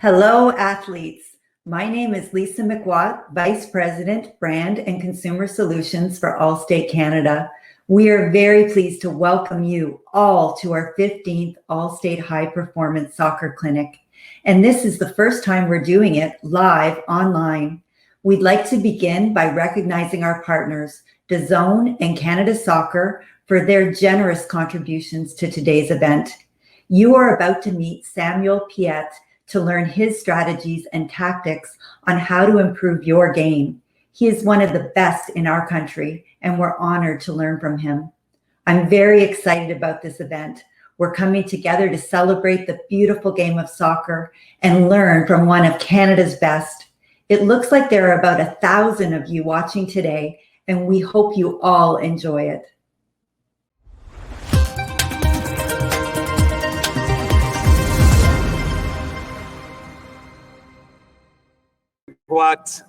Hello, athletes. My name is Lisa McWatt, Vice President, Brand and Consumer Solutions for Allstate Canada. We are very pleased to welcome you all to our 15th Allstate High Performance Soccer Clinic. And this is the first time we're doing it live online. We'd like to begin by recognizing our partners, DAZN and Canada Soccer, for their generous contributions to today's event. You are about to meet Samuel Piette to learn his strategies and tactics on how to improve your game. He is one of the best in our country, and we're honored to learn from him. I'm very excited about this event. We're coming together to celebrate the beautiful game of soccer and learn from one of Canada's best. It looks like there are about 1,000 of you watching today, and we hope you all enjoy it.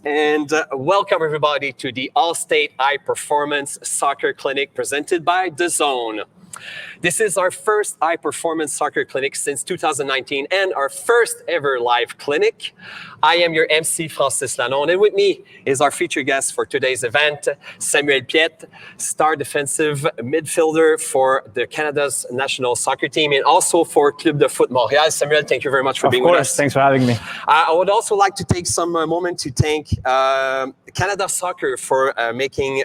And welcome everybody to the Allstate High Performance Soccer Clinic presented by DAZN. This is our first high performance soccer clinic since 2019 and our first ever live clinic. I am your MC, Francis Lalonde, and with me is our featured guest for today's event, Samuel Piette, star defensive midfielder for the Canada's national soccer team and also for Club de Foot Montréal. Samuel, thank you very much for being with us. Of course, thanks for having me. I would also like to take some moment to thank Canada Soccer for making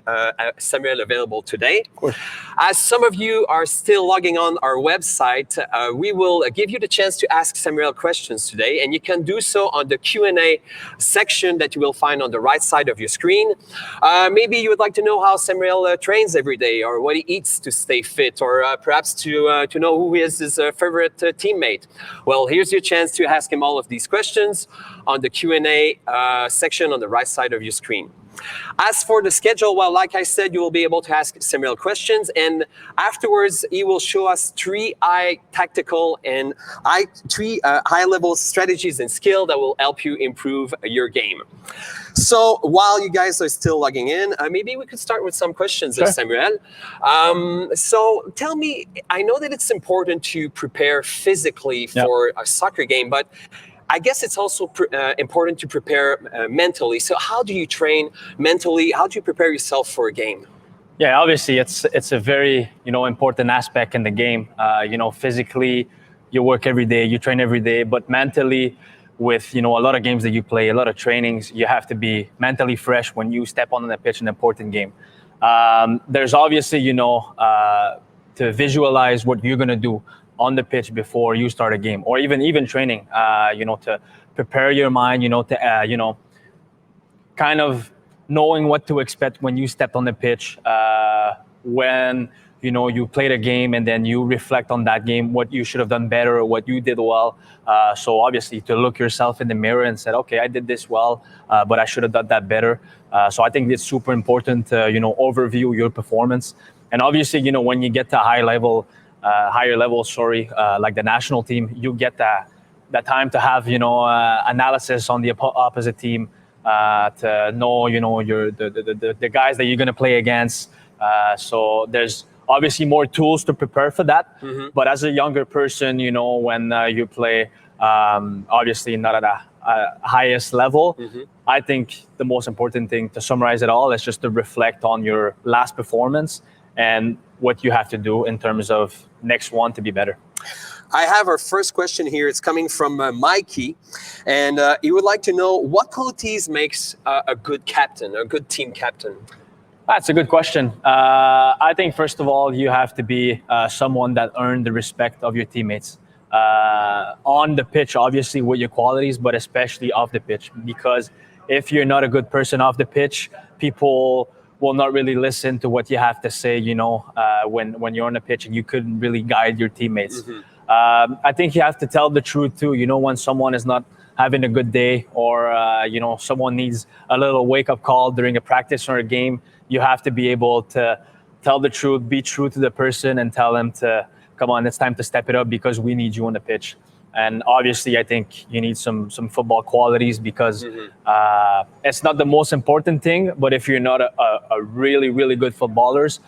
Samuel available today. Of course. As some of you are still logging on our website, we will give you the chance to ask Samuel questions today, and you can do so on the Q&A section that you will find on the right side of your screen. Maybe you would like to know how Samuel trains every day, or what he eats to stay fit, or perhaps to know who is his favorite teammate. Well, here's your chance to ask him all of these questions on the Q&A section on the right side of your screen. As for the schedule, well, like I said, you will be able to ask Samuel questions, and afterwards he will show us three high-level strategies and skill that will help you improve your game. So while you guys are still logging in, maybe we could start with some questions, Sure. Samuel. So tell me, I know that it's important to prepare physically for a soccer game, but I guess it's also important to prepare mentally. So how do you train mentally? How do you prepare yourself for a game? Yeah, obviously it's a very important aspect in the game. Physically, you work every day, you train every day, but mentally, with a lot of games that you play, a lot of trainings, you have to be mentally fresh when you step on the pitch in an important game. There's obviously to visualize what you're gonna do on the pitch before you start a game, or even training, to prepare your mind, kind of knowing what to expect when you step on the pitch, when you played a game and then you reflect on that game, what you should have done better or what you did well. So obviously to look yourself in the mirror and say, okay, I did this well, but I should have done that better. So I think it's super important to, overview your performance. And obviously, when you get to higher level, like the national team, you get that time to have analysis on the opposite team, to know the guys that you're going to play against. So there's obviously more tools to prepare for that. Mm-hmm. But as a younger person, when you play, obviously not at a highest level, mm-hmm. I think the most important thing, to summarize it all, is just to reflect on your last performance and what you have to do in terms of next one to be better. I have our first question here. It's coming from Mikey, and he would like to know what qualities makes a good captain, a good team captain. That's a good question. I think first of all, you have to be someone that earned the respect of your teammates on the pitch, obviously with your qualities, but especially off the pitch. Because if you're not a good person off the pitch, people will not really listen to what you have to say, when you're on the pitch and you couldn't really guide your teammates. Mm-hmm. I think you have to tell the truth too. When someone is not having a good day, or someone needs a little wake-up call during a practice or a game, you have to be able to tell the truth, be true to the person, and tell them to, come on, it's time to step it up because we need you on the pitch. And obviously, I think you need some football qualities, because mm-hmm. It's not the most important thing. But if you're not a really, really good footballers,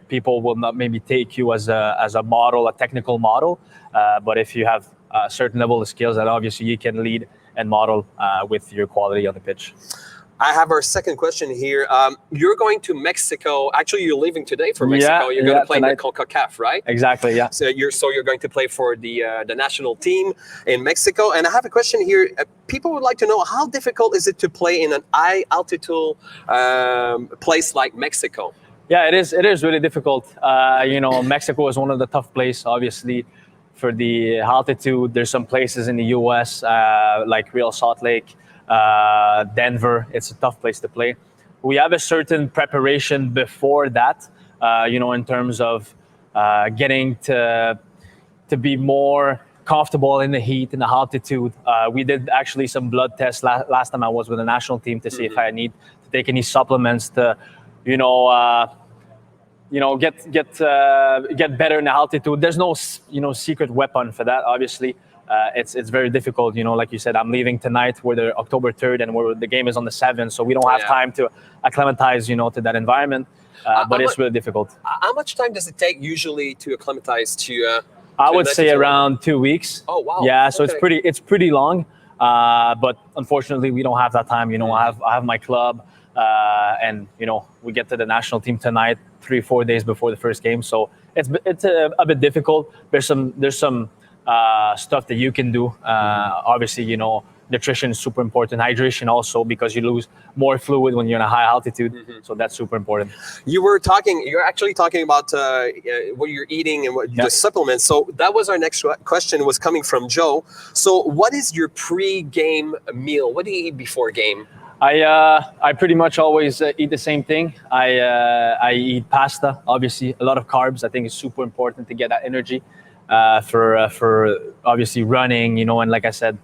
people will not maybe take you as a model, a technical model. But if you have a certain level of skills that obviously you can lead and model with your quality on the pitch. I have our second question here. You're going to Mexico. Actually, you're leaving today for Mexico. You're going to play in the CONCACAF, right? Exactly, yeah. So you're going to play for the national team in Mexico. And I have a question here. People would like to know, how difficult is it to play in an high altitude place like Mexico? Yeah, it is really difficult. Mexico is one of the tough places, obviously, for the altitude. There's some places in the U.S. Like Real Salt Lake, Denver. It's a tough place to play. We have a certain preparation before that, in terms of getting to be more comfortable in the heat, in the altitude. We did actually some blood tests last time I was with the national team to see if I need to take any supplements to, get better in the altitude. There's no, secret weapon for that, obviously. It's very difficult, like you said, I'm leaving tonight. We're the October 3rd and the game is on the 7th. So we don't have time to acclimatize, to that environment. But it's really difficult. How much time does it take usually to acclimatize to I would say around 2 weeks. Oh, wow. Yeah, so it's pretty long. But unfortunately, we don't have that time. I have my club. And we get to the national team tonight, 3-4 days before the first game. So it's a bit difficult. There's some stuff that you can do. Obviously, nutrition is super important. Hydration also, because you lose more fluid when you're in a high altitude. So that's super important. You're actually talking about what you're eating and the supplements. So that was our next question, was coming from Joe. So what is your pre-game meal? What do you eat before game? I pretty much always eat the same thing. I eat pasta, obviously, a lot of carbs. I think it's super important to get that energy for obviously running, and like I said,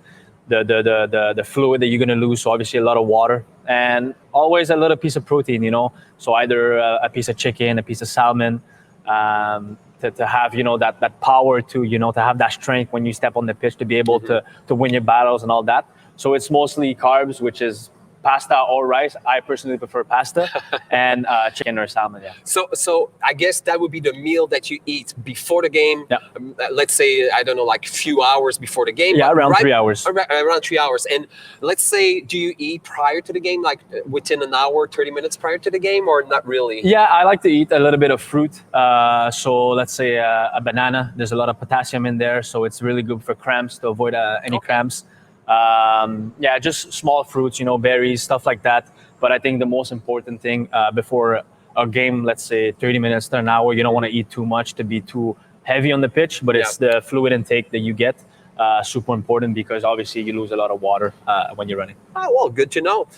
the fluid that you're going to lose. So obviously a lot of water and always a little piece of protein, so either a piece of chicken, a piece of salmon, to have, that power to, to have that strength when you step on the pitch to be able to win your battles and all that. So it's mostly carbs, which is pasta or rice. I personally prefer pasta and chicken or salmon. Yeah. So I guess that would be the meal that you eat before the game. Yeah. Let's say, I don't know, like a few hours before the game. Yeah, around 3 hours. Around 3 hours. And let's say, do you eat prior to the game, like within an hour, 30 minutes prior to the game, or not really? Yeah, I like to eat a little bit of fruit. So let's say a banana. There's a lot of potassium in there, so it's really good for cramps, to avoid any cramps. Just small fruits, berries, stuff like that. But I think the most important thing before a game, let's say 30 minutes to an hour, you don't want to eat too much to be too heavy on the pitch, but it's the fluid intake that you get. Super important, because obviously you lose a lot of water when you're running. Oh, well, good to know.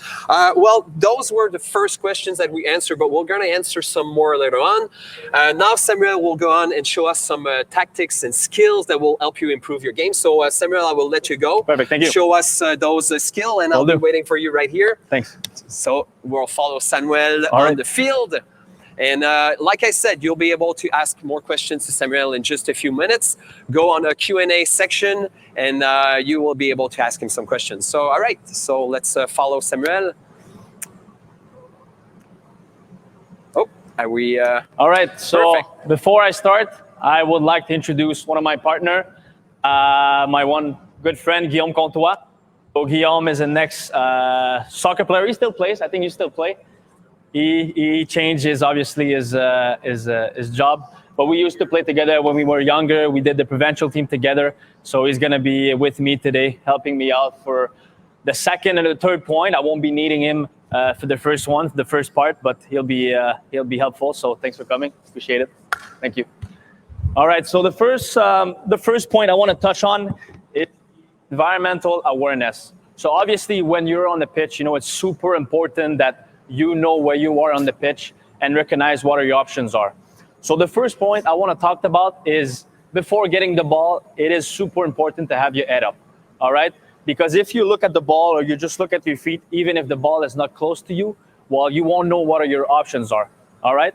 Well, those were the first questions that we answered, but we're going to answer some more later on. Now, Samuel will go on and show us some tactics and skills that will help you improve your game. So, Samuel, I will let you go. Perfect, thank you. Show us those skills, and I'll be waiting for you right here. Thanks. So, we'll follow Samuel on the field. And like I said, you'll be able to ask more questions to Samuel in just a few minutes. Go on a Q&A section, and you will be able to ask him some questions. So, all right. So let's follow Samuel. Oh, are we? All right. So perfect. Before I start, I would like to introduce one of my partner, my one good friend, Guillaume Comtois. So Guillaume is an ex-soccer player. He still plays. I think you still play. He changed his job, but we used to play together when we were younger. We did the provincial team together. So he's gonna be with me today, helping me out for the second and the third point. I won't be needing him for the first part, but he'll be helpful. So thanks for coming. Appreciate it. Thank you. All right. So the first point I want to touch on is environmental awareness. So obviously, when you're on the pitch, it's super important that you know where you are on the pitch and recognize what your options are. So the first point I want to talk about is, before getting the ball, it is super important to have your head up, all right? Because if you look at the ball or you just look at your feet, even if the ball is not close to you, well, you won't know what your options are, all right?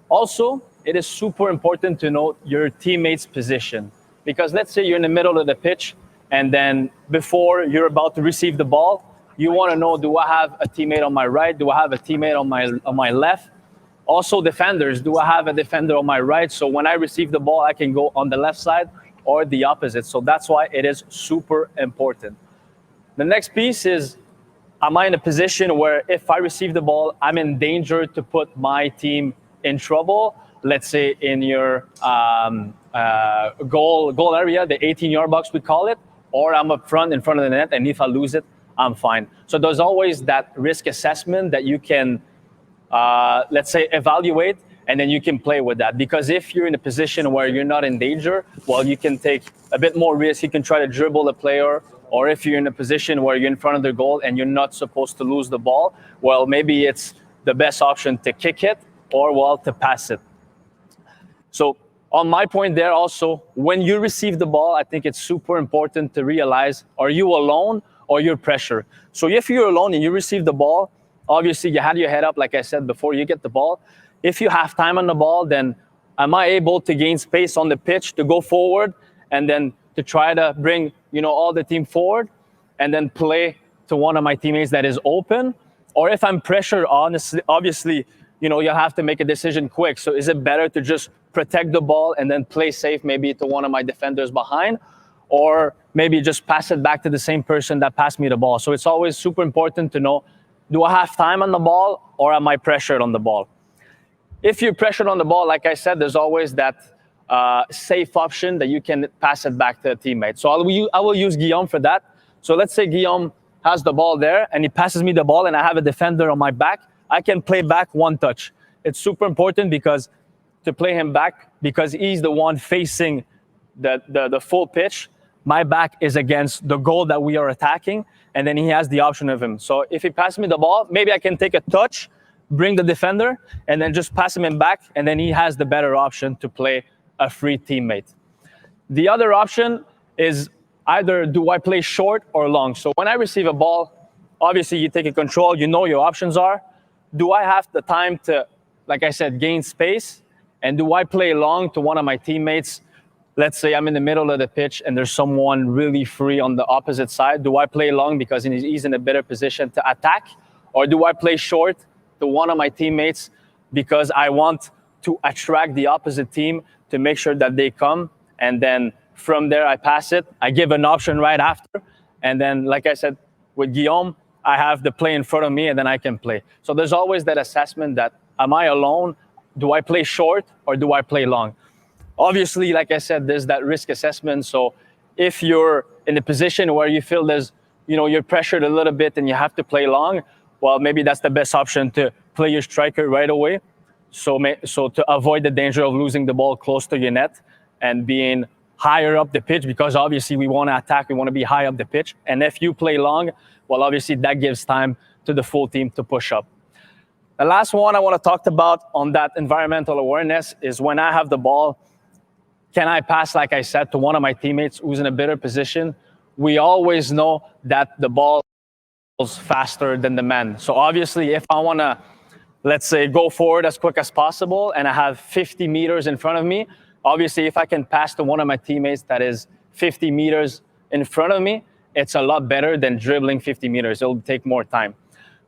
Also, it is super important to know your teammate's position. Because let's say you're in the middle of the pitch, and then before you're about to receive the ball, you want to know, do I have a teammate on my right? Do I have a teammate on my left? Also, defenders, do I have a defender on my right? So when I receive the ball, I can go on the left side, or the opposite. So that's why it is super important. The next piece is, am I in a position where if I receive the ball, I'm in danger to put my team in trouble? Let's say in your goal area, the 18-yard box, we call it, or I'm up front in front of the net, and if I lose it, I'm fine. So there's always that risk assessment that you can, let's say, evaluate, and then you can play with that. Because if you're in a position where you're not in danger, well, you can take a bit more risk. You can try to dribble the player, or if you're in a position where you're in front of the goal and you're not supposed to lose the ball, well, maybe it's the best option to kick it or, well, to pass it. So on my point there also, when you receive the ball, I think it's super important to realize, are you alone or you're pressure? So if you're alone and you receive the ball, obviously you had your head up, like I said, before you get the ball. If you have time on the ball, then am I able to gain space on the pitch to go forward and then to try to bring, all the team forward and then play to one of my teammates that is open? Or if I'm pressured, obviously, you'll have to make a decision quick. So is it better to just protect the ball and then play safe maybe to one of my defenders behind? Or maybe just pass it back to the same person that passed me the ball? So it's always super important to know, do I have time on the ball or am I pressured on the ball? If you're pressured on the ball, like I said, there's always that safe option that you can pass it back to a teammate. So I will use Guillaume for that. So let's say Guillaume has the ball there and he passes me the ball and I have a defender on my back. I can play back one touch. It's super important to play him back because he's the one facing the full pitch. My back is against the goal that we are attacking, and then he has the option of him. So if he passes me the ball, maybe I can take a touch, bring the defender, and then just pass him back, and then he has the better option to play a free teammate. The other option is either do I play short or long? So when I receive a ball, obviously you take a control, your options are, do I have the time to, like I said, gain space? And do I play long to one of my teammates? Let's say I'm in the middle of the pitch and there's someone really free on the opposite side. Do I play long because he's in a better position to attack? Or do I play short to one of my teammates because I want to attract the opposite team to make sure that they come? And then from there, I pass it. I give an option right after. And then, like I said, with Guillaume, I have the play in front of me and then I can play. So there's always that assessment that, am I alone? Do I play short or do I play long? Obviously, like I said, there's that risk assessment. So if you're in a position where you feel you're pressured a little bit and you have to play long, well, maybe that's the best option to play your striker right away. So to avoid the danger of losing the ball close to your net and being higher up the pitch, because obviously we want to attack, we want to be high up the pitch. And if you play long, well, obviously that gives time to the full team to push up. The last one I want to talk about on that environmental awareness is when I have the ball, can I pass, like I said, to one of my teammates who's in a better position? We always know that the ball is faster than the man. So obviously, if I want to, let's say, go forward as quick as possible and I have 50 meters in front of me, obviously, if I can pass to one of my teammates that is 50 meters in front of me, it's a lot better than dribbling 50 meters. It'll take more time.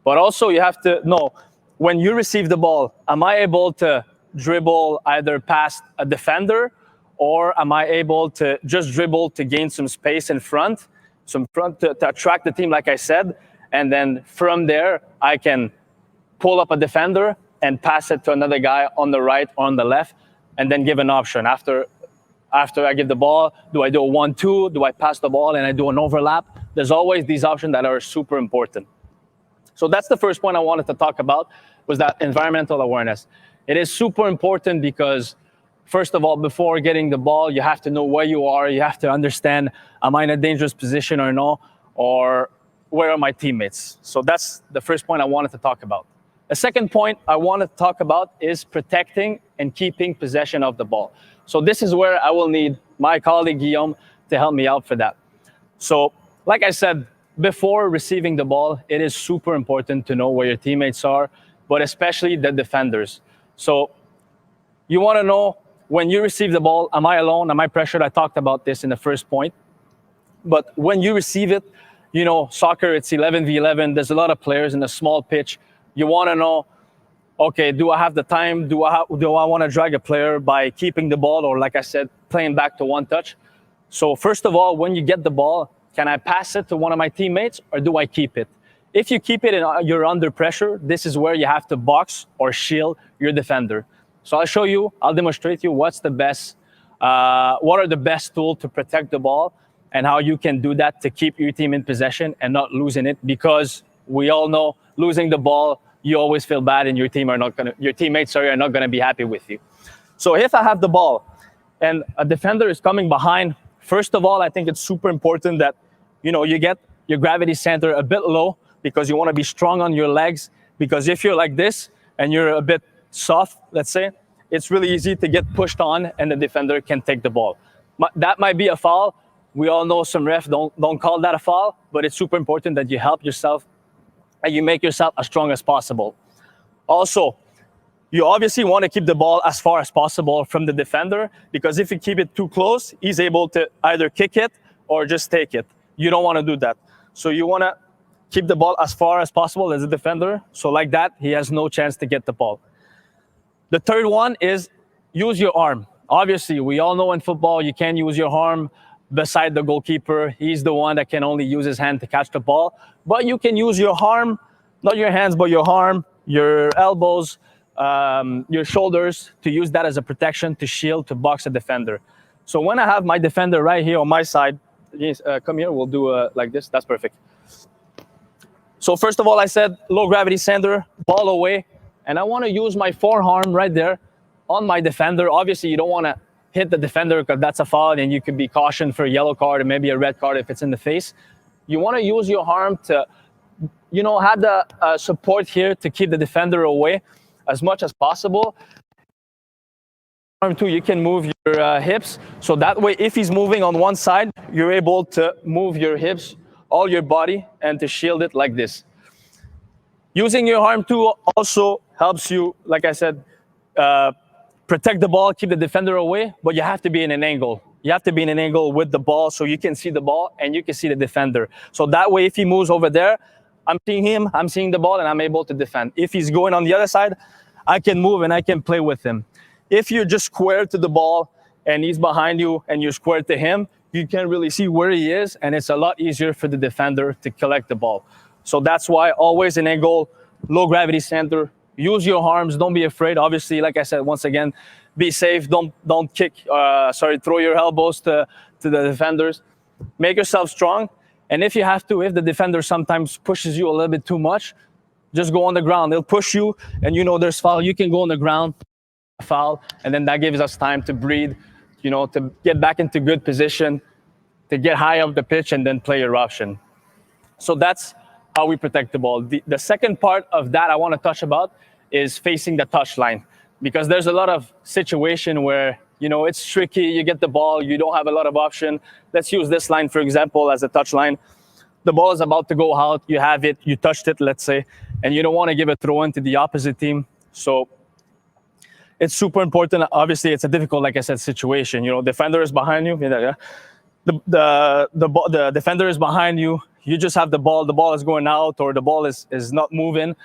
But also, you have to know, when you receive the ball, am I able to dribble either past a defender or am I able to just dribble to gain some space in front, to attract the team, like I said, and then from there, I can pull up a defender and pass it to another guy on the right or on the left, and then give an option. After I give the ball, do I do a 1-2? Do I pass the ball and I do an overlap? There's always these options that are super important. So that's the first point I wanted to talk about, was that environmental awareness. It is super important because, first of all, before getting the ball, you have to know where you are. You have to understand, am I in a dangerous position or no? Or where are my teammates? So that's the first point I wanted to talk about. The second point I want to talk about is protecting and keeping possession of the ball. So this is where I will need my colleague Guillaume to help me out for that. So like I said, before receiving the ball, it is super important to know where your teammates are, but especially the defenders. So you want to know, when you receive the ball, am I alone? Am I pressured? I talked about this in the first point. But when you receive it, soccer, it's 11v11. There's a lot of players in a small pitch. You want to know, okay, do I have the time? Do I want to drag a player by keeping the ball, or like I said, playing back to one touch? So first of all, when you get the ball, can I pass it to one of my teammates or do I keep it? If you keep it and you're under pressure, this is where you have to box or shield your defender. So I'll show you, I'll demonstrate you what are the best tools to protect the ball and how you can do that to keep your team in possession and not losing it, because we all know losing the ball, you always feel bad and your teammates are not gonna be happy with you. So if I have the ball and a defender is coming behind, first of all, I think it's super important that you get your gravity center a bit low, because you want to be strong on your legs. Because if you're like this and you're a bit soft, let's say, it's really easy to get pushed on and the defender can take the ball. That might be a foul. We all know some refs don't call that a foul, but it's super important that you help yourself and you make yourself as strong as possible. Also, you obviously want to keep the ball as far as possible from the defender, because if you keep it too close, he's able to either kick it or just take it. You don't want to do that. So you want to keep the ball as far as possible as a defender. So like that, he has no chance to get the ball. The third one is use your arm. Obviously, we all know in football, you can't use your arm beside the goalkeeper. He's the one that can only use his hand to catch the ball. But you can use your arm, not your hands, but your arm, your elbows, your shoulders, to use that as a protection, to shield, to box a defender. So when I have my defender right here on my side, come here, we'll do like this. That's perfect. So first of all, I said low gravity center, ball away, and I want to use my forearm right there on my defender. Obviously, you don't want to hit the defender because that's a foul and you could be cautioned for a yellow card and maybe a red card if it's in the face. You want to use your arm to, have the support here to keep the defender away as much as possible. Arm too, you can move your hips. So that way, if he's moving on one side, you're able to move your hips, all your body, and to shield it like this. Using your arm too also helps you, like I said, protect the ball, keep the defender away, but you have to be in an angle. You have to be in an angle with the ball so you can see the ball and you can see the defender. So that way, if he moves over there, I'm seeing him, I'm seeing the ball, and I'm able to defend. If he's going on the other side, I can move and I can play with him. If you're just square to the ball and he's behind you and you're square to him, you can't really see where he is, and it's a lot easier for the defender to collect the ball. So that's why always an angle, low gravity center. Use your arms. Don't be afraid. Obviously, like I said, once again, be safe. Don't throw your elbows to the defenders. Make yourself strong. And if you have to, if the defender sometimes pushes you a little bit too much, just go on the ground. They'll push you, and there's foul. You can go on the ground, foul, and then that gives us time to breathe, to get back into good position, to get high up the pitch, and then play your option. So that's how we protect the ball. The second part of that I want to touch about is facing the touch line, because there's a lot of situation where, it's tricky. You get the ball, you don't have a lot of option. Let's use this line, for example, as a touch line. The ball is about to go out. You have it, you touched it, let's say, and you don't want to give a throw in to the opposite team. So it's super important. Obviously, it's a difficult, like I said, situation. Defender is behind you. The defender is behind you. You just have the ball. The ball is going out, or the ball is not moving,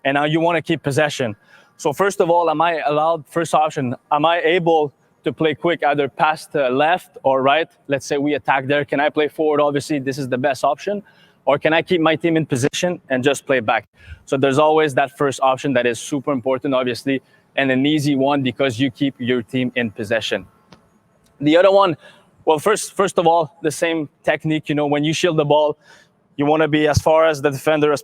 and now you want to keep possession. So first of all, am I allowed? First option, am I able to play quick, either pass to left or right? Let's say we attack there. Can I play forward? Obviously, this is the best option. Or can I keep my team in position and just play back? So there's always that first option that is super important, obviously, and an easy one because you keep your team in possession. The other one, well, first of all, the same technique. When you shield the ball, you want to be as far as the defender, you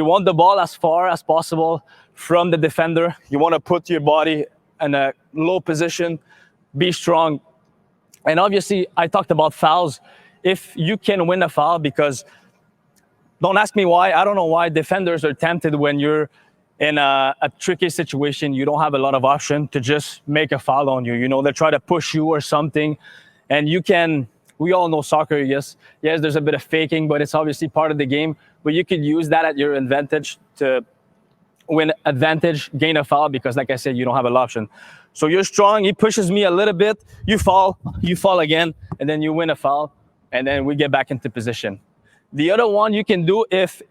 want the ball as far as possible from the defender. You want to put your body in a low position, be strong. And obviously, I talked about fouls. If you can win a foul, because don't ask me why, I don't know why defenders are tempted when you're in a tricky situation, you don't have a lot of option to just make a foul on you. They try to push you or something, and we all know soccer, yes, there's a bit of faking, but it's obviously part of the game. But you could use that at your advantage to win advantage, gain a foul, because like I said, you don't have an option. So you're strong, he pushes me a little bit, you fall again, and then you win a foul, and then we get back into position. The other one you can do, if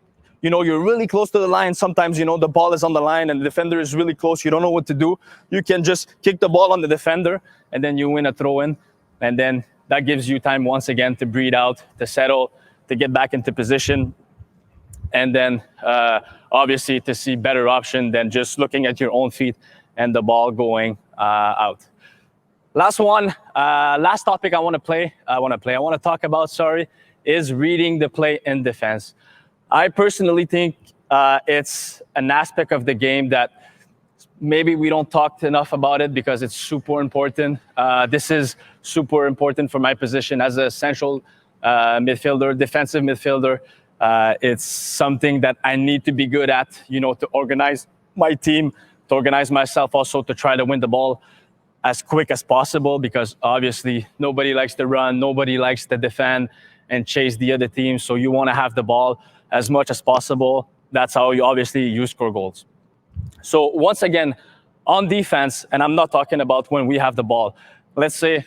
you're really close to the line. Sometimes, the ball is on the line and the defender is really close. You don't know what to do. You can just kick the ball on the defender and then you win a throw-in. And then that gives you time once again to breathe out, to settle, to get back into position. And then obviously to see better option than just looking at your own feet and the ball going out. Last topic I want to talk about, is reading the play in defense. I personally think it's an aspect of the game that maybe we don't talk enough about it because it's super important. This is super important for my position as a central midfielder, defensive midfielder. It's something that I need to be good at, to organize my team, to organize myself also to try to win the ball as quick as possible, because obviously nobody likes to run, nobody likes to defend and chase the other team. So you want to have the ball as much as possible. That's how you score goals. So once again, on defense, and I'm not talking about when we have the ball, let's say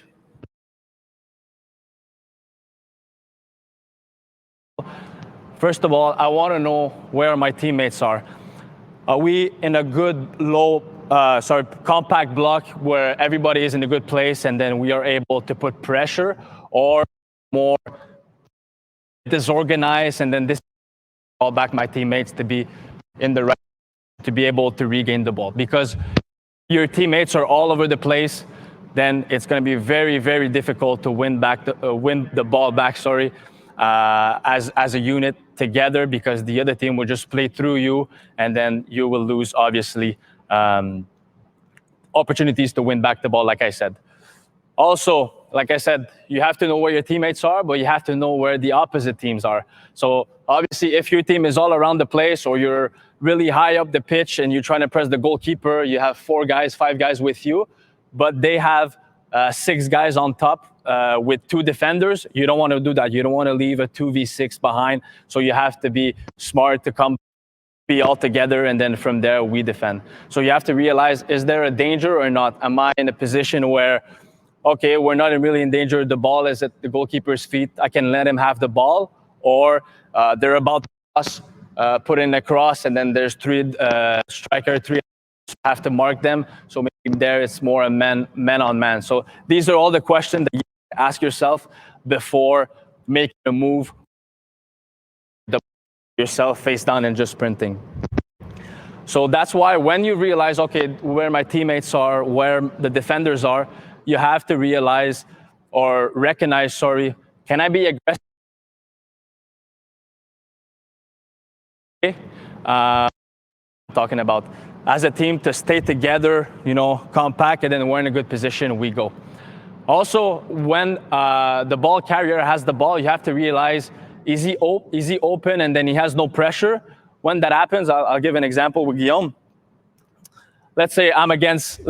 first of all, I want to know where my teammates are. Are we in a good compact block where everybody is in a good place and then we are able to put pressure, or more disorganized and then this call back my teammates to be in the right, to be able to regain the ball? Because your teammates are all over the place, then it's going to be very, very difficult to win the ball back, as a unit together, because the other team will just play through you and then you will lose, obviously, opportunities to win back the ball, like I said. Also, like I said, you have to know where your teammates are, but you have to know where the opposite teams are. So obviously, if your team is all around the place or you're really high up the pitch and you're trying to press the goalkeeper, you have 4 guys, 5 guys with you, but they have 6 guys on top with 2 defenders. You don't want to do that. You don't want to leave a 2v6 behind. So you have to be smart to be all together, and then from there we defend. So you have to realize, is there a danger or not? Am I in a position where, okay, we're not really in danger, the ball is at the goalkeeper's feet, I can let him have the ball, or they're about to cross, put in a cross, and then there's 3 striker, 3 have to mark them. So maybe there it's more a man on man. So these are all the questions that you ask yourself before making a move, yourself face down and just sprinting. So that's why when you realize, okay, where my teammates are, where the defenders are, you have to realize or recognize, can I be aggressive? Talking about as a team to stay together, compact, and then we're in a good position, we go. Also, when the ball carrier has the ball, you have to realize, is he open and then he has no pressure? When that happens, I'll give an example with Guillaume. Let's say I'm against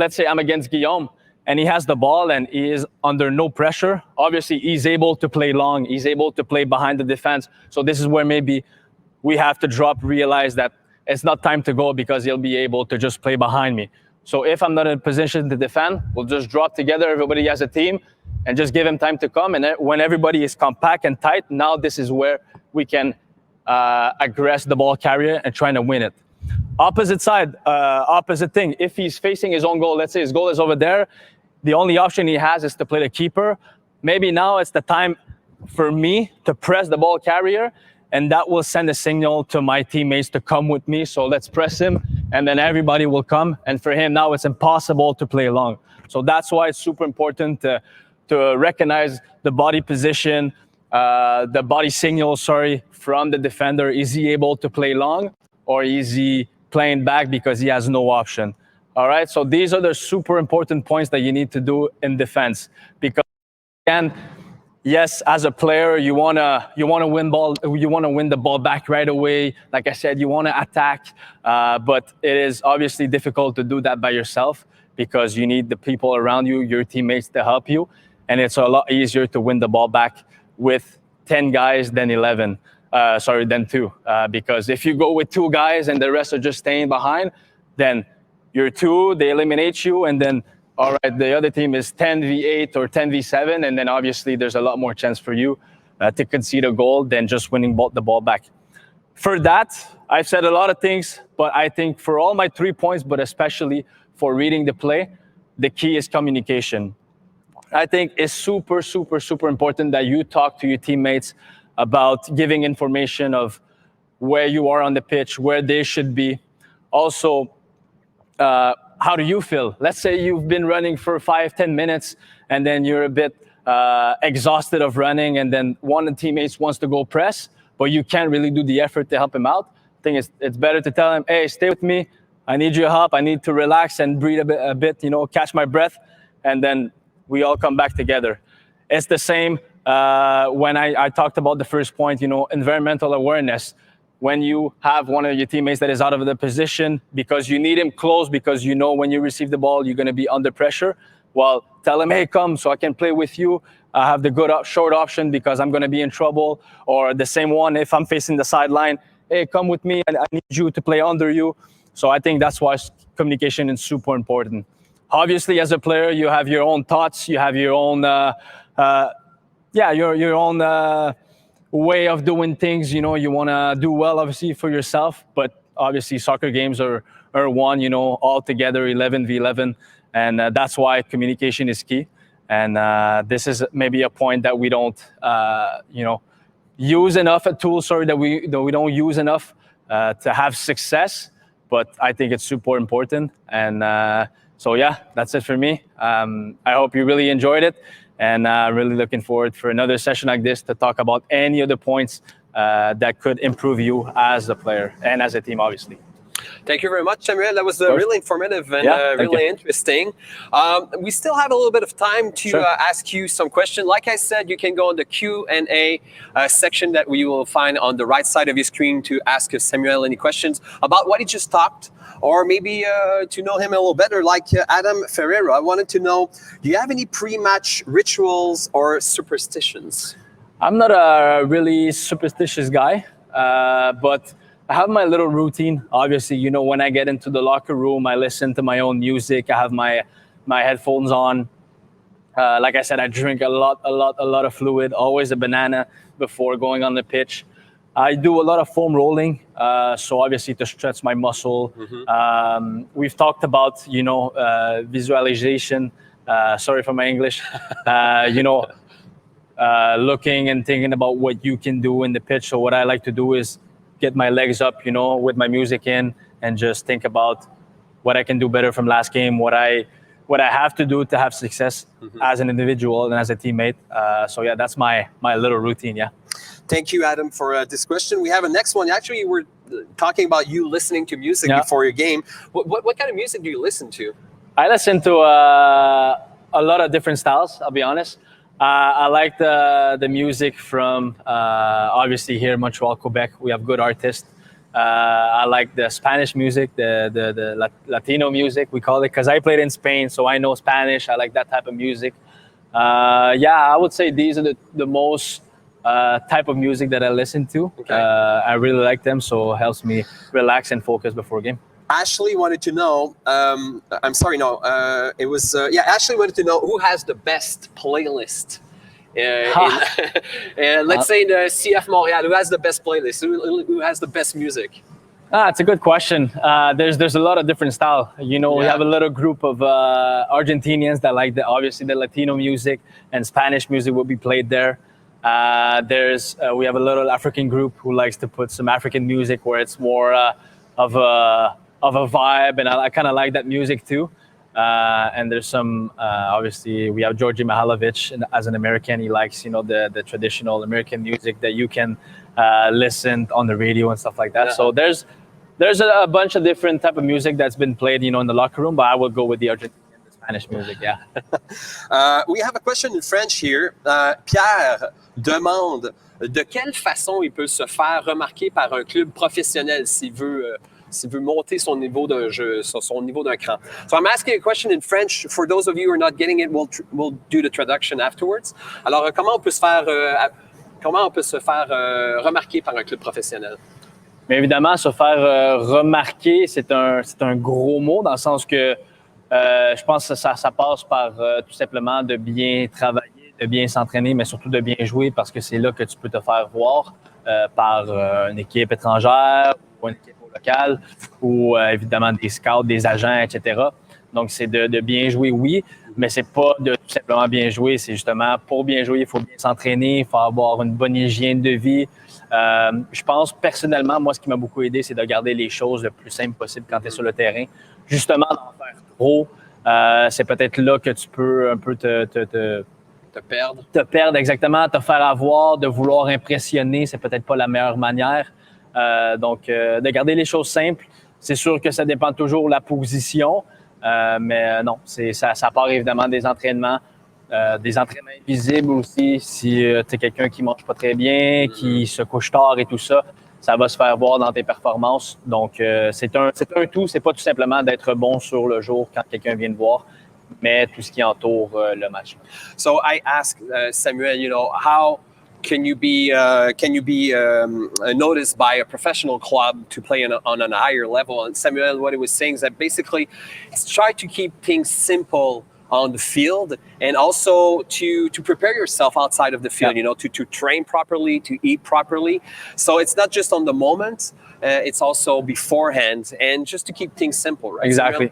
Guillaume and he has the ball and he is under no pressure. Obviously, he's able to play long. He's able to play behind the defense. So this is where maybe we have to realize that it's not time to go, because he'll be able to just play behind me. So if I'm not in a position to defend, we'll just drop together, everybody has a team, and just give him time to come. And when everybody is compact and tight, now this is where we can aggress the ball carrier and trying to win it. Opposite side, opposite thing. If he's facing his own goal, let's say his goal is over there, the only option he has is to play the keeper. Maybe now it's the time for me to press the ball carrier, and that will send a signal to my teammates to come with me. So let's press him, and then everybody will come. And for him now, it's impossible to play long. So that's why it's super important to recognize the body position, the body signal, from the defender. Is he able to play long, or is he playing back because he has no option? All right. So these are the super important points that you need to do in defense, because again, yes, as a player, you wanna win the ball back right away. Like I said, you wanna attack, but it is obviously difficult to do that by yourself, because you need the people around you, your teammates, to help you, and it's a lot easier to win the ball back with 10 guys than 2. Because if you go with 2 guys and the rest are just staying behind, then you're 2, they eliminate you, and then all right, the other team is 10v8 or 10v7, and then obviously there's a lot more chance for you to concede a goal than just winning the ball back. for that, I've said a lot of things, but I think for all my 3 points, but especially for reading the play, the key is communication. I think it's super, super, super important that you talk to your teammates about giving information of where you are on the pitch, where they should be. Also, how do you feel? Let's say you've been running for 5-10 minutes and then you're a bit exhausted of running, and then one of the teammates wants to go press, but you can't really do the effort to help him out. I think it's better to tell him, hey, stay with me. I need your help. I need to relax and breathe a bit, catch my breath, and then we all come back together. It's the same when I talked about the first point, environmental awareness. When you have one of your teammates that is out of the position because you need him close, because when you receive the ball, you're going to be under pressure. Well, tell him, hey, come so I can play with you. I have the good short option because I'm going to be in trouble. Or the same one, if I'm facing the sideline, hey, come with me. I need you to play under you. So I think that's why communication is super important. Obviously, as a player, you have your own thoughts. You have your own, your own way of doing things. You want to do well, obviously, for yourself. But obviously, soccer games are won, all together, 11v11. And that's why communication is key. And this is maybe a point that we don't, use enough, a tool, that we don't use enough to have success. But I think it's super important. And so, that's it for me. I hope you really enjoyed it. And really looking forward for another session like this to talk about any of the points that could improve you as a player and as a team, obviously. Thank you very much, Samuel. That was really informative and really interesting. We still have a little bit of time to ask you some questions. Like I said, you can go on the Q&A section that we will find on the right side of your screen to ask Samuel any questions about what he just talked, or maybe to know him a little better, like Adam Ferreira. I wanted to know, do you have any pre-match rituals or superstitions? I'm not a really superstitious guy, but I have my little routine. Obviously, when I get into the locker room, I listen to my own music. I have my headphones on. Like I said, I drink a lot of fluid, always a banana before going on the pitch. I do a lot of foam rolling, so obviously to stretch my muscle. Mm-hmm. We've talked about, visualization. Sorry for my English. Looking and thinking about what you can do in the pitch. So what I like to do is get my legs up, with my music in, and just think about what I can do better from last game, what I have to do to have success as an individual and as a teammate. So that's my little routine. Yeah. Thank you, Adam, for this question. We have a next one. Actually, we're talking about you listening to music before your game. What kind of music do you listen to? I listen to a lot of different styles, I'll be honest. I like the music from, obviously here in Montreal, Quebec, we have good artists. I like the Spanish music, the Latino music, we call it, because I played in Spain, so I know Spanish. I like that type of music. I would say these are the most type of music that I listen to. Okay. I really like them, so it helps me relax and focus before a game. Ashley wanted to know, Ashley wanted to know who has the best playlist. Let's say in the CF Montréal, who has the best playlist? Who has the best music? It's a good question. There's a lot of different style. We have a little group of Argentinians that like obviously the Latino music, and Spanish music will be played there. We have a little African group who likes to put some African music where it's more of a vibe, and I kind of like that music too. And there's some, obviously, we have Georgi Mihalovic, and as an American, he likes, the traditional American music that you can listen on the radio and stuff like that. Yeah. So there's a bunch of different type of music that's been played, in the locker room, but I will go with the Argentinian, the Spanish music, yeah. We have a question in French here. Pierre demande de quelle façon il peut se faire remarquer par un club professionnel s'il veut monter son niveau d'un jeu, son niveau d'un cran. So I'm asking a question in French. For those of you who are not getting it, we'll do the traduction afterwards. Alors, comment on peut se faire remarquer par un club professionnel? Mais évidemment, se faire remarquer, c'est un gros mot, dans le sens que je pense que ça passe par tout simplement de bien travailler, de bien s'entraîner, mais surtout de bien jouer, parce que c'est là que tu peux te faire voir par une équipe étrangère ou une équipe locale ou évidemment des scouts, des agents, etc. Donc, c'est de bien jouer, oui, mais c'est pas de tout simplement bien jouer. C'est justement, pour bien jouer, il faut bien s'entraîner, il faut avoir une bonne hygiène de vie. Je pense, personnellement, moi, ce qui m'a beaucoup aidé, c'est de garder les choses le plus simple possible quand tu es sur le terrain. Justement, d'en faire trop, c'est peut-être là que tu peux un peu te perdre. Te perdre, exactement, te faire avoir, de vouloir impressionner, c'est peut-être pas la meilleure manière. Donc, de garder les choses simples. C'est sûr que ça dépend toujours de la position, mais non, ça part évidemment des entraînements invisibles aussi. Si tu es quelqu'un qui mange pas très bien, qui se couche tard et tout ça, ça va se faire voir dans tes performances. Donc, c'est un tout. C'est pas tout simplement d'être bon sur le jour quand quelqu'un vient te voir, mais tout ce qui entoure le match. So I asked Samuel, how can you be noticed by a professional club to play on a higher level? And Samuel, what he was saying is that basically, try to keep things simple on the field, and also to prepare yourself outside of the field. Yeah. To train properly, to eat properly. So it's not just on the moment. It's also beforehand, and just to keep things simple, right? Exactly.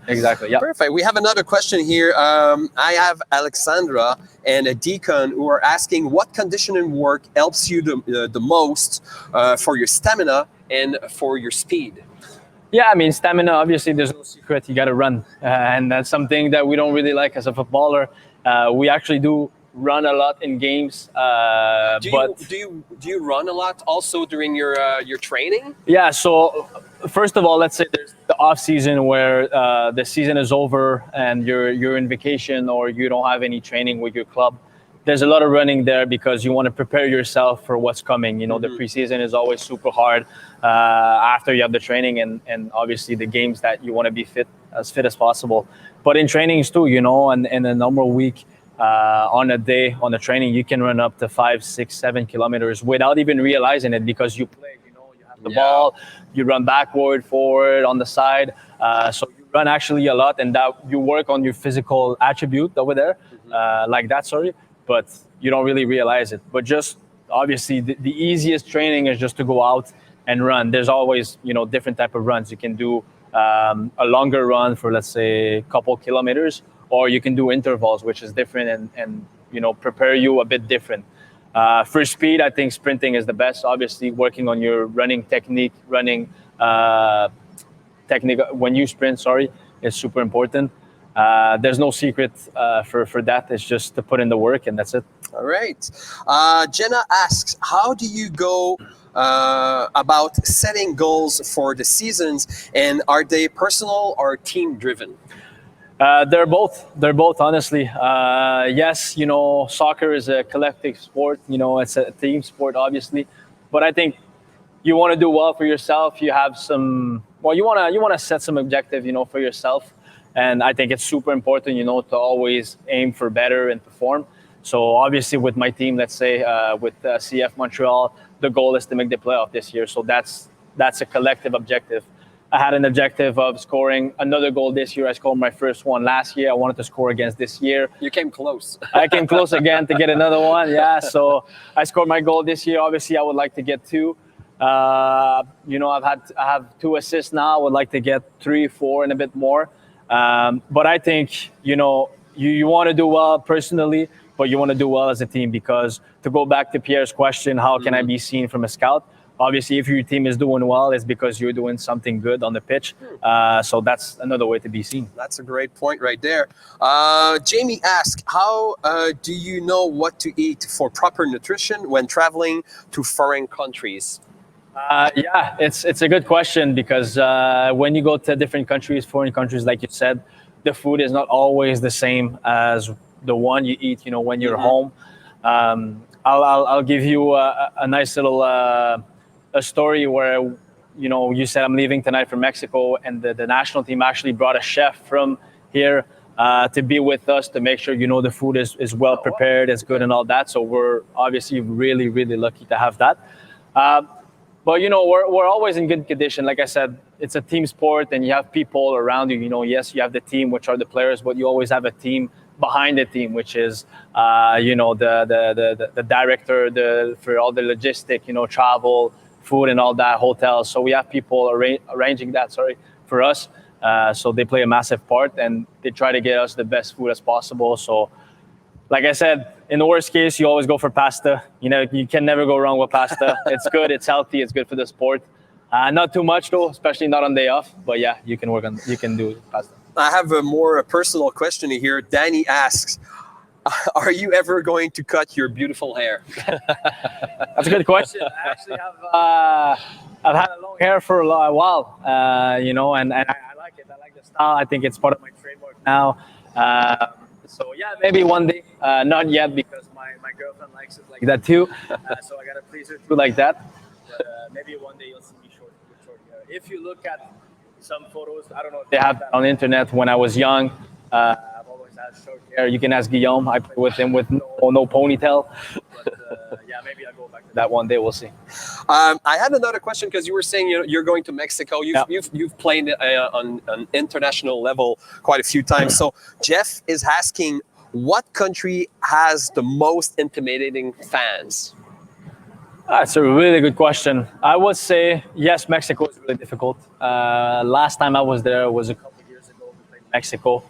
Yeah. Perfect. We have another question here. I have Alexandra and a Deacon who are asking, what conditioning work helps you the most for your stamina and for your speed? Yeah, I mean, stamina, obviously, there's no secret. You got to run. And that's something that we don't really like as a footballer. We actually do run a lot in games. Do you run a lot also during your training? Yeah, so first of all, let's say there's the off season where the season is over and you're in vacation or you don't have any training with your club. There's a lot of running there because you want to prepare yourself for what's coming. The preseason is always super hard after you have the training and obviously the games that you want to be fit as possible. But in trainings too, and in a normal week, on a training, you can run up to 5, 6, 7 kilometers without even realizing it because you play, you have the ball, you run backward, forward, on the side. So you run actually a lot and that you work on your physical attribute over there, but you don't really realize it. But just obviously the easiest training is just to go out and run. There's always, different type of runs. You can do a longer run for, let's say, a couple kilometers, or you can do intervals, which is different and prepare you a bit different. For speed, I think sprinting is the best. Obviously, working on your running technique, when you sprint, is super important. There's no secret for that. It's just to put in the work, and that's it. All right. Jenna asks, how do you go about setting goals for the seasons, and are they personal or team driven? They're both, honestly. Yes, soccer is a collective sport. It's a team sport, obviously. But I think you want to do well for yourself. You have you want to set some objective, for yourself. And I think it's super important, to always aim for better and perform. So obviously with my team, let's say with CF Montreal, the goal is to make the playoff this year. So that's a collective objective. I had an objective of scoring another goal this year. I scored my first one last year. I wanted to score against this year. You came close. I came close again to get another one. Yeah, so I scored my goal this year. Obviously, I would like to get 2. I have 2 assists now. I would like to get 3, 4, and a bit more. But I think, you want to do well personally, but you want to do well as a team, because to go back to Pierre's question, how can I be seen from a scout? Obviously, if your team is doing well, it's because you're doing something good on the pitch. So that's another way to be seen. That's a great point right there. Jamie asked, how do you know what to eat for proper nutrition when traveling to foreign countries? Yeah, it's a good question, because when you go to different countries, foreign countries, like you said, the food is not always the same as the one you eat, when you're home. I'll give you a nice little a story where, you said I'm leaving tonight for Mexico, and the national team actually brought a chef from here to be with us to make sure, the food is well prepared, it's good and all that. So we're obviously really, really lucky to have that. But, we're always in good condition. Like I said, it's a team sport and you have people around you. Yes, you have the team, which are the players, but you always have a team behind the team, which is the director for all the logistic, travel, food, and all that, hotels. So we have people arranging that. For us. So they play a massive part, and they try to get us the best food as possible. So, like I said, in the worst case, you always go for pasta. You can never go wrong with pasta. It's good, it's healthy, it's good for the sport. Not too much though, especially not on day off. But yeah, you can do pasta. I have a more personal question here. Danny asks, are you ever going to cut your beautiful hair? That's a good question. I actually I've had a long hair for a while, and I like it. I like the style. I think it's part of my trademark now. So yeah, maybe one day. Not yet, because my girlfriend likes it like that too. So I gotta please her too like that. But maybe one day you'll see me with short hair. If you look at some photos, I don't know if they have that on the internet. When I was young, I've always had short hair. You can ask Guillaume. I play with him with no ponytail. But yeah, maybe I'll go back to that one day. We'll see. I had another question, because you were saying you're going to Mexico. You've played on an international level quite a few times. So Jeff is asking, what country has the most intimidating fans? That's a really good question. I would say, yes, Mexico is really difficult. Last time I was there was a couple of years ago. We played Mexico,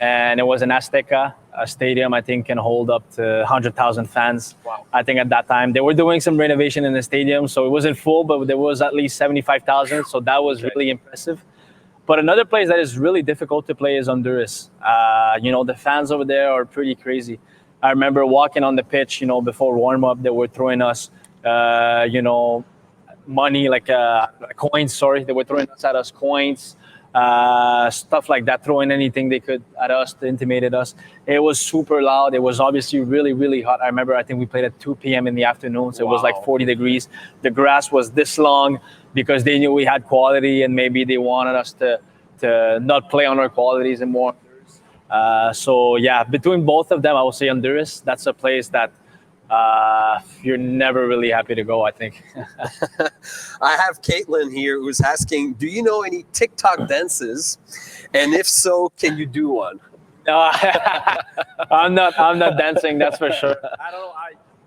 and it was an Azteca. A stadium, I think, can hold up to 100,000 fans. Wow. I think at that time they were doing some renovation in the stadium, so it wasn't full, but there was at least 75,000. So that was really impressive. But another place that is really difficult to play is Honduras. The fans over there are pretty crazy. I remember walking on the pitch, before warm up, they were throwing us, money, like coins. Sorry, they were throwing at us coins. Stuff like that, throwing anything they could at us to intimidate us. It was super loud. It was obviously really, really hot. I remember, I think we played at 2 p.m. in the afternoon, so It was like 40 degrees. The grass was this long, because they knew we had quality, and maybe they wanted us to not play on our qualities and more. So yeah, between both of them, I would say Honduras. That's a place that you're never really happy to go, I think. I have Caitlin here, who's asking, do you know any TikTok dances? And if so, can you do one? No, I'm not dancing, that's for sure. I don't know.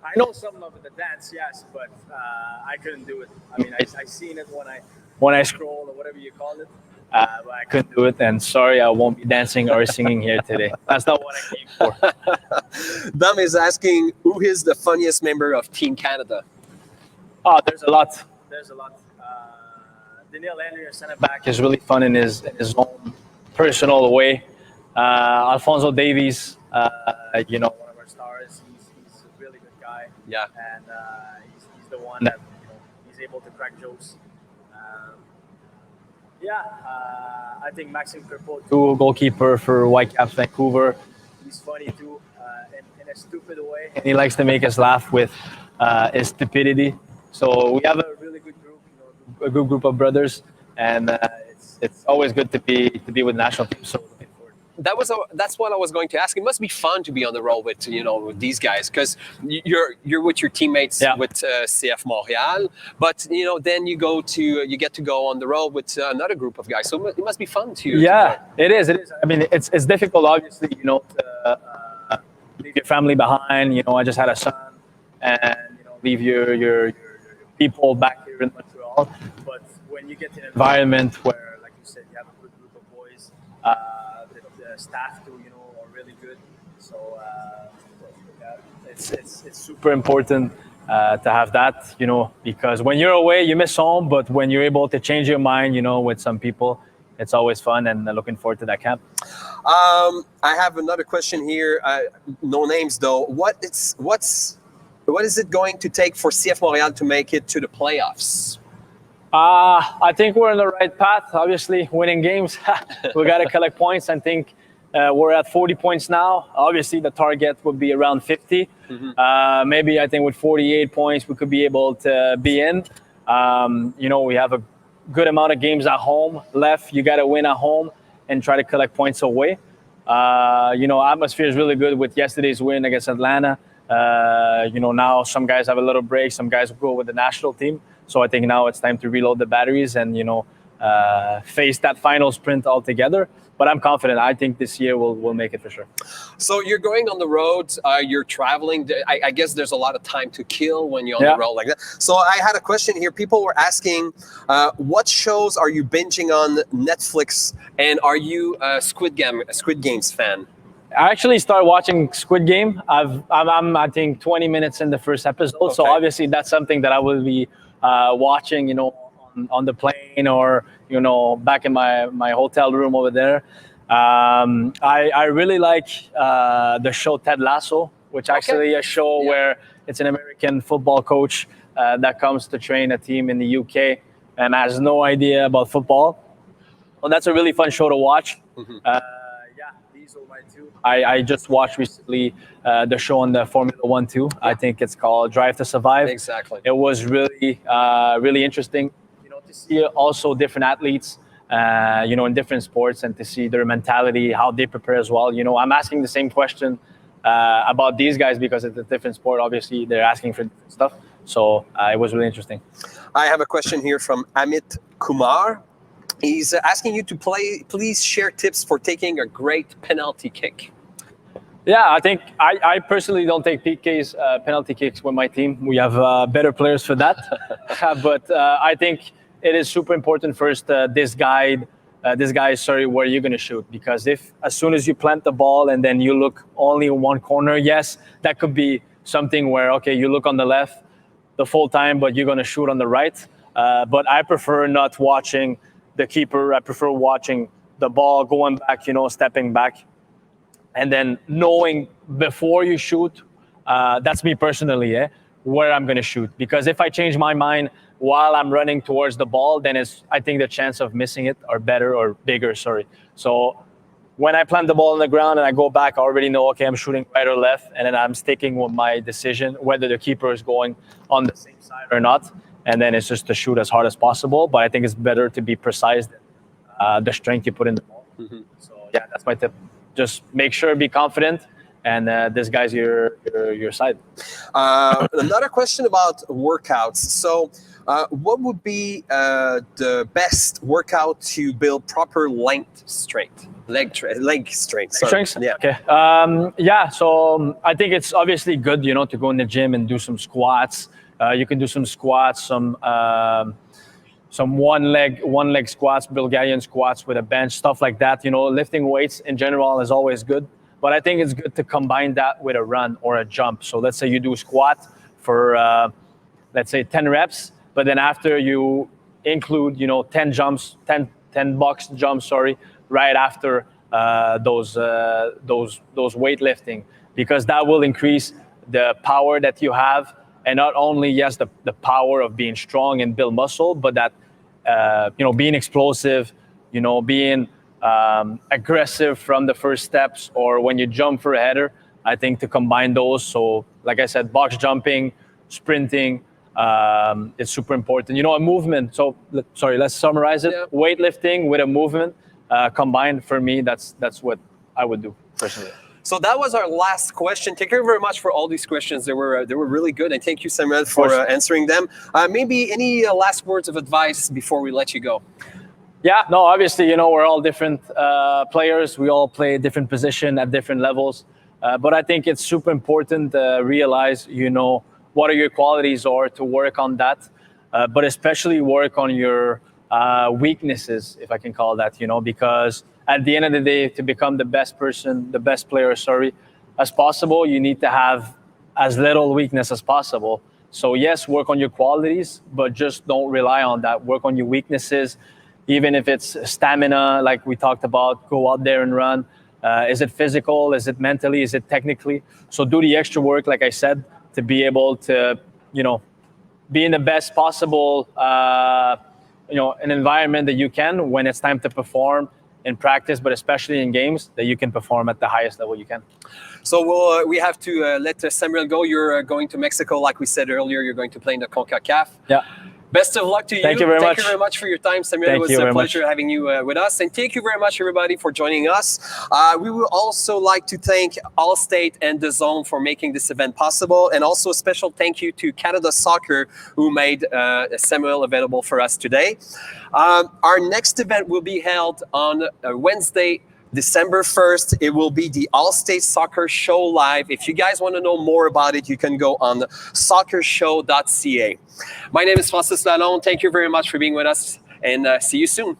I know some of the dance, yes, but I couldn't do it. I mean, I seen it when I scroll, or whatever you call it. But I couldn't do it, and sorry, I won't be dancing or singing here today. That's not what I came for. Dom is asking, who is the funniest member of Team Canada? Oh, there's a lot. Daniel Henry, our center back, is really fun in his own personal way. Alfonso Davies, one of our stars. He's a really good guy. Yeah. And he's the one that he's able to crack jokes. I think Maxime Crepeau, too, goalkeeper for Whitecaps Vancouver. He's funny too, in a stupid way, and he likes to make us laugh with his stupidity. So we have a really good group, a good group of brothers, and it's always good to be with national team. So looking forward. That's what I was going to ask. It must be fun to be on the road with with these guys, because you're with your teammates with CF Montréal, but then you get to go on the road with another group of guys. So it must be fun to. Yeah, it is. I mean, it's difficult, obviously, to leave your family behind. I just had a son, and leave your people back here in Montreal. But when you get to an environment where, like you said, you have a good group of boys. The staff too, are really good. So it's super important to have that, because when you're away, you miss home. But when you're able to change your mind, with some people, it's always fun, and looking forward to that camp. I have another question here. No names though. What is it going to take for CF Montréal to make it to the playoffs? I think we're on the right path. Obviously, winning games, we got to collect points. I think we're at 40 points now. Obviously, the target would be around 50. Mm-hmm. Maybe I think with 48 points, we could be able to be in. We have a good amount of games at home left. You got to win at home and try to collect points away. Atmosphere is really good with yesterday's win against Atlanta. Now some guys have a little break. Some guys will go with the national team. So I think now it's time to reload the batteries and, face that final sprint altogether. But I'm confident. I think this year we'll make it for sure. So you're going on the road, you're traveling. I guess there's a lot of time to kill when you're on the road like that. So I had a question here. People were asking, what shows are you binging on Netflix, and are you a Squid Games fan? I actually started watching Squid Game. I'm I think 20 minutes in the first episode. Okay. So obviously that's something that I will be watching, on the plane or back in my hotel room over there. I really like the show Ted Lasso, which actually a show where it's an American football coach that comes to train a team in the UK and has no idea about football. Well, that's a really fun show to watch. Mm-hmm. These are my two. I just watched recently the show on the Formula 1 too. I think it's called Drive to Survive. Exactly. It was really really interesting. To see also different athletes, in different sports, and to see their mentality, how they prepare as well. I'm asking the same question about these guys because it's a different sport. Obviously, they're asking for different stuff. So it was really interesting. I have a question here from Amit Kumar. He's asking you to please share tips for taking a great penalty kick. Yeah, I think I personally don't take PKs, penalty kicks with my team. We have better players for that. But I think it is super important first, this guy where you're going to shoot. Because if as soon as you plant the ball and then you look only in one corner, yes, that could be something where, okay, you look on the left the full time, but you're going to shoot on the right. But I prefer not watching the keeper. I prefer watching the ball going back, stepping back. And then knowing before you shoot, that's me personally, where I'm going to shoot. Because if I change my mind while I'm running towards the ball, then I think the chance of missing it are bigger. So when I plant the ball on the ground and I go back, I already know, okay, I'm shooting right or left. And then I'm sticking with my decision, whether the keeper is going on the same side or not. And then it's just to shoot as hard as possible. But I think it's better to be precise than the strength you put in the ball. Mm-hmm. So yeah, that's my tip. Just make sure, be confident, and this guy's your side. Another question about workouts. So what would be the best workout to build proper leg strength? Leg strength. Yeah. Okay. So I think it's obviously good, to go in the gym and do some squats. You can do some squats, some one leg squats, Bulgarian squats with a bench, stuff like that. Lifting weights in general is always good. But I think it's good to combine that with a run or a jump. So let's say you do squat for, let's say 10 reps, but then after you include, 10 jumps, 10 box jumps, right after those weightlifting, because that will increase the power that you have. And not only, yes, the power of being strong and build muscle, but that, being explosive, being aggressive from the first steps, or when you jump for a header. I think to combine those. So like I said, box jumping, sprinting, it's super important. A movement. So, let's summarize it. Yeah. Weightlifting with a movement combined, for me, that's what I would do personally. So that was our last question. Thank you very much for all these questions. They were really good, and thank you, Samuel, for answering them. Maybe any last words of advice before we let you go? Yeah, no, obviously, we're all different players. We all play a different position at different levels. But I think it's super important to realize, what are your qualities or to work on that. But especially work on your weaknesses, if I can call that, because at the end of the day, to become the best player, as possible, you need to have as little weakness as possible. So yes, work on your qualities, but just don't rely on that. Work on your weaknesses, even if it's stamina, like we talked about, go out there and run. Is it physical? Is it mentally? Is it technically? So do the extra work, like I said, to be able to, be in the best possible, an environment that you can when it's time to perform in practice, but especially in games, that you can perform at the highest level you can. So we have to let Samuel go. You're going to Mexico, like we said earlier. You're going to play in the CONCACAF. Yeah. Best of luck to you. Thank you very much. Thank you very much for your time, Samuel. Thank It was you a very pleasure much. having you with us. And thank you very much, everybody, for joining us. We would also like to thank Allstate and The Zone for making this event possible. And also a special thank you to Canada Soccer, who made Samuel available for us today. Our next event will be held on Wednesday, December 1st. It will be the Allstate Soccer Show Live. If you guys want to know more about it, you can go on soccershow.ca. My name is Francis Lalonde. Thank you very much for being with us, and see you soon.